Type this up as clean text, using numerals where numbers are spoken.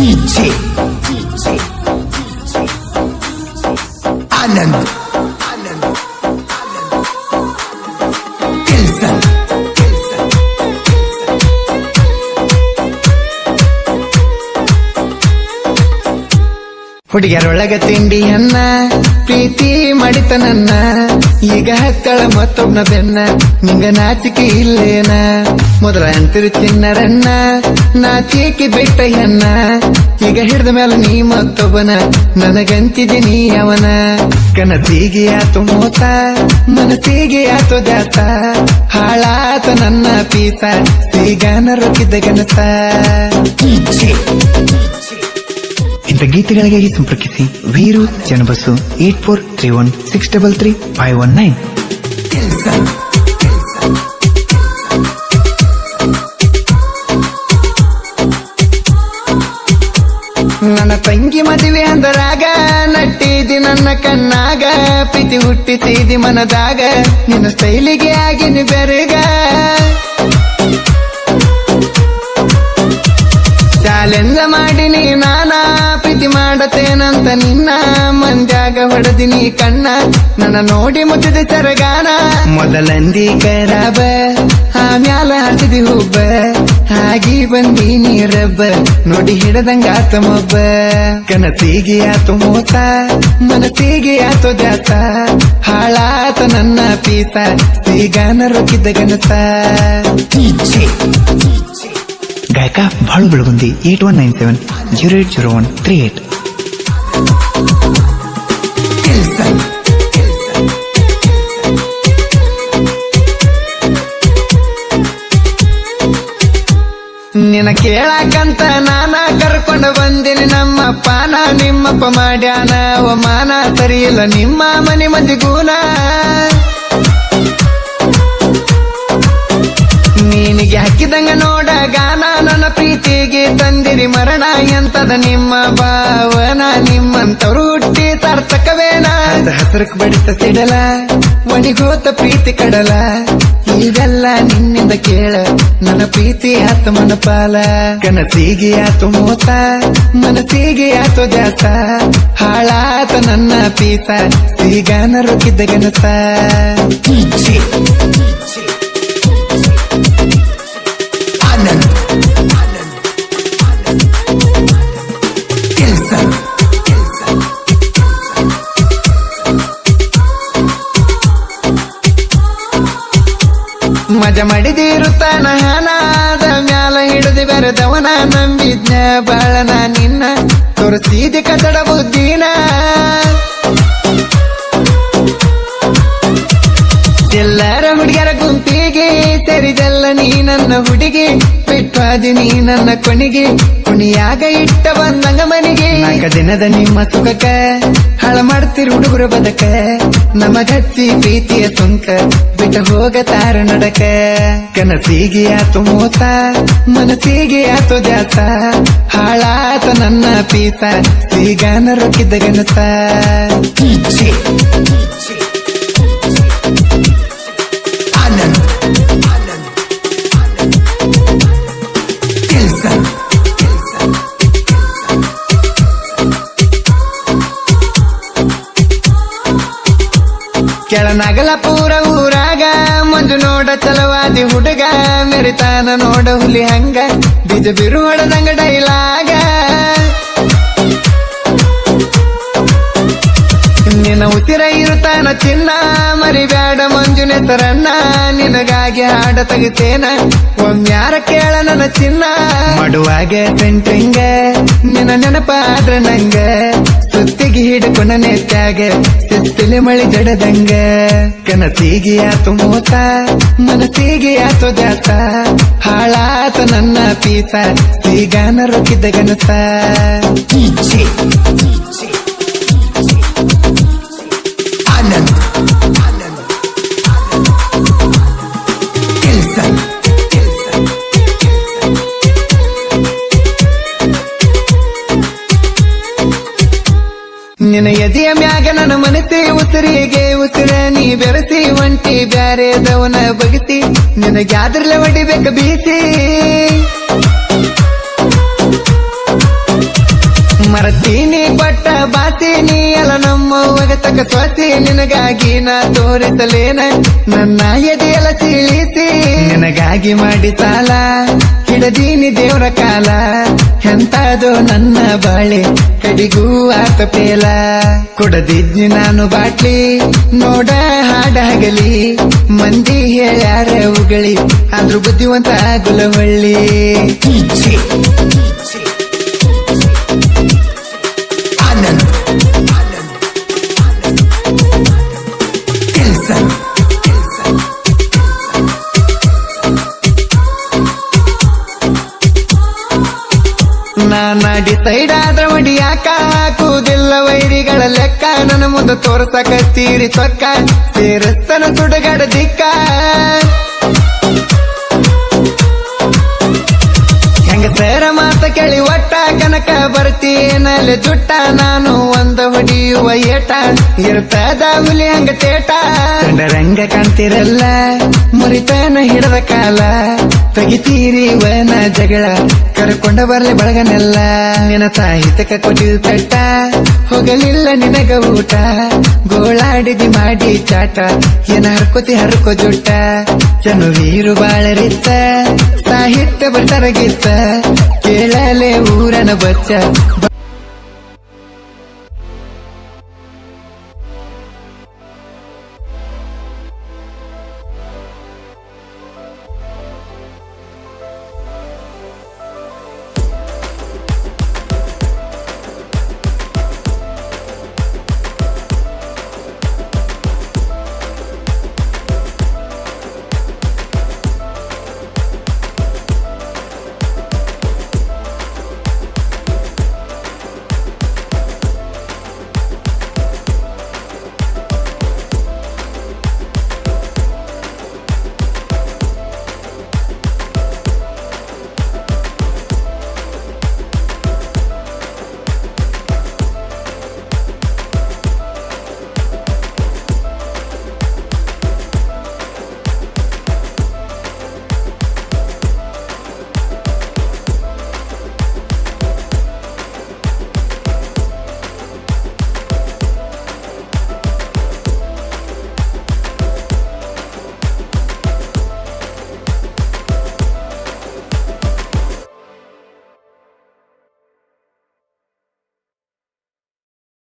DJ Anand Kilson ಹುಡುಗಿಯರೊಳಗ ತಿಂಡಿಯನ್ನ ಪ್ರೀತಿ ಮಾಡಿತ ನನ್ನ ಈಗ ಹತ್ತಳ ಮತ್ತೊಬ್ನ ಬೆನ್ನ ನಿಂಗ ನಾಚಿಕೆ ಇಲ್ಲೇನ ಮೊದಲ ಅಂತಿರು ಚಿನ್ನರನ್ನ ನಾಚಿಕೆ ಬಿಟ್ಟ ಹೆಣ್ಣ ಈಗ ಹಿಡ್ದ ಮೇಲೆ ನೀ ಮತ್ತೊಬ್ಬನ ನನಗಂತಿದ್ದೀನಿ ಅವನ ಕನಸಿಗೆ ಆತು ಮೋಸ ಮನಸ್ಸಿಗೆ ಆತು ದಾಸ ಹಾಳಾತ ನನ್ನ ಪೀಸ ಸಿಗಾನ ರೊಕ್ಕಿದ್ದ ಗನಸ ಇಂಥ ಗೀತೆಗಳಿಗಾಗಿ ಸಂಪರ್ಕಿಸಿ ವೀರು ಜನಬಸ್ಸು 8431633519. ನನ್ನ ತಂಗಿ ಮದುವೆ ಅಂದರಾಗ ನಟ್ಟಿದಿ ನನ್ನ ಕಣ್ಣಾಗ ಪ್ರೀತಿ ಹುಟ್ಟಿಸಿದಿ ಮನದಾಗ ನಿನ್ನ ಸ್ಟೈಲಿಗೆ ಆಗಿನ ಬೆರಗ ಚಾಲೆಂಜ ಮಾಡಿನಿ ನಾನಾ ಪ್ರೀತಿ ಮಾಡತೇನಂತ ನಿನ್ನ ಮಂದ್ಯಾಗ ಹೊಡೆದಿನಿ ಕಣ್ಣ ನನ್ನ ನೋಡಿ ಮುಚ್ಚಿದ ಸರಗಾನ ಮೊದಲಂದಿ ಕರಾಬ ಆಮ್ಯಾಲ ಹಾಸಿದಿ ಹುಬ್ಬ ಹಾಗಿ ಬಂದೀನಿ ರಬ್ಬ ನೋಡಿ ಹಿಡದಂಗಾತ ಮೊಬ್ಬ ಕನಸಿಗೆ ಆತು ಮೋಸ ಮನಸ್ಸಿಗೆ ಆತು ದಾಸ ಹಾಳಾತ ನನ್ನ ಪೀಸ ಸಿಗಾನ ರೊಕ್ಕಿದ್ದ ಗನಸ ಗಾಯಕ ಬಾಳು ಬೆಳಗುಂದಿ 8197080138. ನಿನ್ನ ಕೇಳಾಕಂತ ನಾನ ಕರ್ಕೊಂಡು ಬಂದಿನಿ ನಮ್ಮಪ್ಪನ ನಿಮ್ಮಪ್ಪ ಮಾಡ್ಯಾನ ಅವಮಾನ ಸರಿಯಿಲ್ಲ ನಿಮ್ಮ ಮನೆ ಮಂದಿಗೂನ ನೀನಿಗೆ ಹಾಕಿದಂಗ ನೋಡ ಗಾನ ನನ್ನ ಪ್ರೀತಿಗೆ ತಂದಿರಿ ಮರಣ ಎಂತದ ನಿಮ್ಮ ಭಾವನ ನಿಮ್ಮಂತವ್ರು ಹುಟ್ಟಿ ಸಾರ್ಥಕವೇನ ಹಸರಕ್ ಬಡಿತ ಸಿಡಲ ಒಣಿಗೋತ ಪ್ರೀತಿ ಕಡಲ ಇದೆಲ್ಲ ನಿನ್ನಿಂದ ಕೇಳ ನನ್ನ ಪ್ರೀತಿ ಆತ ಮನಪಾಲ ಕನಸಿಗೆ ಆತು ಮೋಸ ಮನಸ್ಸಿಗೆ ಆತು ದಾಸ ಹಾಳಾತ ನನ್ನ ಪೀಸ ಸಿಗಾನ ರೊಕ್ಕಿದ್ದ ಗನಸ ಮಜ ಮಾಡಿದಿರುತ್ತಾನ ಹಣದ ಮ್ಯಾಲ ಹಿಡಿದು ಬೆರೆದವನ ನಂಬಿದ್ನ ಬಾಳನ ನಿನ್ನ ತೋರಿಸಿದ ಕದಡ ಬುದ್ಧಿನ ಎಲ್ಲರ ಹುಡುಗಿಯರ ಗುಂಪಿಗೆ ಸೇರಿದೆಲ್ಲ ನೀ ನನ್ನ ಹುಡುಗಿ ಬಿಟ್ವಾದಿ ನೀ ನನ್ನ ಕೊನೆಗೆ ಕುಣಿಯಾಗ ಇಟ್ಟ ಬಂದಂಗ ಮನೆಗೆ ನಾಲ್ಕ ದಿನದ ನಿಮ್ಮ ಸುಖಕ ಹಾಳ ಮಾಡ್ತಿರು ಹುಡುಗರು ಬದಕ ನಮಗಚ್ಚಿ ಪ್ರೀತಿಯ ಸುಂಕ ಬಿಟ್ಟ ಹೋಗತಾರ ನಡಕ ಕನಸಿಗೆ ಆತು ಮೋಸ ಮನಸ್ಸಿಗೆ ಆತು ದಾಸ ಹಾಳಾತ ನನ್ನ ಪೀಸ ಸಿಗಾನ ರೊಕ್ಕಿದ್ದ ಗನಸ ಕೆಳನಗಲ ಪೂರ ಊರಾಗ ಮಂಜು ನೋಡ ಚಲವಾದಿ ಹುಡುಗ ಮೆರಿತಾನ ನೋಡ ಹುಲಿ ಹಂಗ ಬೀಜ ಬಿರು ಹೊಡೆದಂಗ ಡೈಲಾಗ ನಿನ್ನ ಉಸಿರ ಇರುತ್ತಾನ ಚಿನ್ನ ಮರಿಬ್ಯಾಡ ಮಂಜು ನೆಸರನ್ನ ನಿನಗಾಗಿ ಹಾಡ ತೆಗಿತೇನ ಒಮ್ಮ್ಯಾರ ಕೇಳ ನನ್ನ ಚಿನ್ನ ಮಾಡುವಾಗ ಸೆಂಟಿಂಗ ನಿನ್ನ ನೆನಪಾದ್ರ ನಂಗ ಸುತ್ತಿಗೆ ಹಿಡ್ಕೊಂಡ ನೆತ್ತಾಗ ಸಿಸ್ತಿಲಿ ಮಳಿ ಜಡದಂಗ ಕನಸಿಗೆ ಆತು ಮೋಸ ಮನಸ್ಸಿಗೆ ಆತು ದಾಸ ಹಾಳಾತ ನನ್ನ ಪೀಸ ಸಿಗಾನ ರೊಕ್ಕಿದ್ದ ಗನಸ ನಿನ್ನ ಎದೆಯ ಮ್ಯಾಗ ನನ್ನ ಮನಸ್ಸಿ ಉಸಿರಿಗೆ ಉಸಿರ ನೀ ಬೆರೆಸಿ ಒಂಟಿ ಬ್ಯಾರೆದವನ ಬಗಿಸಿ ನಿನಗ್ಯಾದ್ರಲೆ ಹೊಡಿಬೇಕ ಬೀಸಿ ರೊಟ್ಟಿನಿ ಕೊಟ್ಟ ಬಾತೀನಿ ಅಲ್ಲ ನಮ್ಮ ಒಗತಕ ಸ್ವತಿ ನಿನಗಾಗಿ ನಾ ತೋರಿಸಲೇನ ನನ್ನ ಎದೆಯಲ ಸೀಳಿಸಿ ನಿನಗಾಗಿ ಮಾಡಿ ಸಾಲ ಹಿಡದೀನಿ ದೇವ್ರ ಕಾಲ ಎಂತಾದೋ ನನ್ನ ಬಾಳೆ ಕಡಿಗೂ ಆತ ಪೇಲ ಕೊಡದಿದ್ನಿ ನಾನು ಬಾಟ್ಲಿ ನೋಡ ಹಾಡಾಗಲಿ ಮಂದಿ ಹೇಳ್ಯಾರ ಉಗಳಿ ಆದ್ರೂ ಬುದ್ಧಿವಂತ ಗುಲವಳ್ಳಿ ಆನಂದ್ ಕೆಲ್ಸನ್ ನಾಡಿ ಸೈಡ್ ಆದ್ರ ಮಡಿಯಾಕ ಹಾಕುವುದಿಲ್ಲ ವೈರಿಗಳ ಲೆಕ್ಕ ನನ್ನ ಮುಂದೆ ತೋರ್ಸಕ ತೀರಿ ಸೊಕ್ಕ ಸೇರಿಸ್ತನ ಸುಡುಗಡ ದಿಕ್ಕ ಹೆಂಗಸರ ಮಾತ ಕೇಳಿ ಒಟ್ಟ ಕನಕ ಬರ್ತೀನಲ್ಲಿ ಜುಟ್ಟ ನಾನು ಒಂದ ಹೊಡಿಯುವ ಏಟ ಇರ್ತದ ಹುಲಿ ಹಂಗ ತೇಟ ರಂಗ ಕಾಣ್ತಿರಲ್ಲ ಮುರಿತನ ಹಿಡದ ಕಾಲ ತೆಗಿತೀರಿ ವನ ಜಗಳ ಕರ್ಕೊಂಡ ಬರ್ಲಿ ಬಳಗನೆಲ್ಲ ನಿನ್ನ ಸಾಹಿತ್ಯಕ ಕೊಟ್ಟಿದ ತಟ್ಟ ಹೋಗಲಿಲ್ಲ ನಿನಗ ಊಟ ಗೋಳಾಡಿದಿ ಮಾಡಿ ಚಾಟ ಏನ ಹರ್ಕೋ ಜುಟ್ಟ ಜನವೀರು ಬಾಳರಿತ್ತ ಸಾಹಿತ್ಯ ಬರ್ತಾರ ಗೀತ ಕೇಳಲೆ ಊರನ ಬಚ್ಚ